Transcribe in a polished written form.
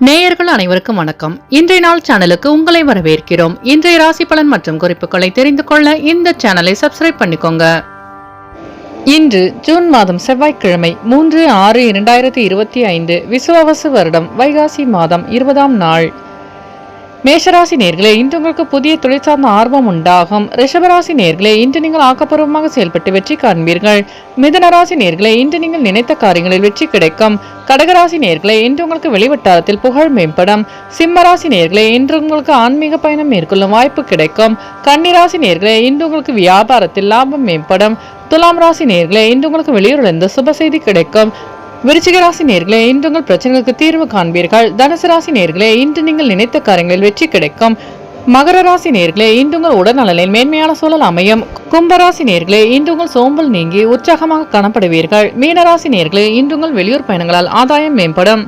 நேயர்கள் அனைவருக்கும் வணக்கம். இன்றைய நாள் சேனலுக்கு உங்களை வரவேற்கிறோம். இன்றைய ராசி பலன் மற்றும் குறிப்புகளை தெரிந்து கொள்ள இந்த சேனலை சப்ஸ்கிரைப் பண்ணிக்கோங்க. இன்று ஜூன் மாதம் செவ்வாய்க்கிழமை 3/6/2025 விசுவாவசு வருடம் வைகாசி மாதம் 20ஆம் நாள். மேஷராசி நேர்களே, இன்று உங்களுக்கு புதிய தொழில் சார்ந்த ஆர்வம் உண்டாகும். ரிஷபராசி நேர்களே, இன்று நீங்கள் ஆக்கப்பூர்வமாக செயல்பட்டு வெற்றி காண்பீர்கள். மிதுனராசி நேர்களே, இன்று நீங்கள் நினைத்த காரியங்களில் வெற்றி கிடைக்கும். கடகராசி நேர்களே, இன்று உங்களுக்கு வெளிவட்டாரத்தில் புகழ் மேம்படும். சிம்மராசி நேர்களே, இன்று உங்களுக்கு ஆன்மீக பயணம் மேற்கொள்ளும் வாய்ப்பு கிடைக்கும். கன்னிராசி நேர்களே, இன்று உங்களுக்கு வியாபாரத்தில் லாபம் மேம்படும். துலாம் ராசி நேர்களே, இன்று உங்களுக்கு வெளியூரிலிருந்து சுப செய்தி கிடைக்கும். விருச்சிக ராசி நேர்களே, இன்று உங்கள் பிரச்சனைகளுக்கு தீர்வு காண்பீர்கள். தனுசு ராசி நேர்களே, இன்று நீங்கள் நினைத்த காரியங்களில் வெற்றி கிடைக்கும். மகர ராசி நேர்களே, இன்று உங்கள் உடல்நலனில் மேன்மையான சூழல் அமையும். கும்பராசி நேர்களே, இன்று உங்கள் சோம்பல் நீங்கி உற்சாகமாக காணப்படுவீர்கள். மீனராசி நேர்களே, இன்று உங்கள் வெளியூர் பயணங்களால் ஆதாயம் மேம்படும்.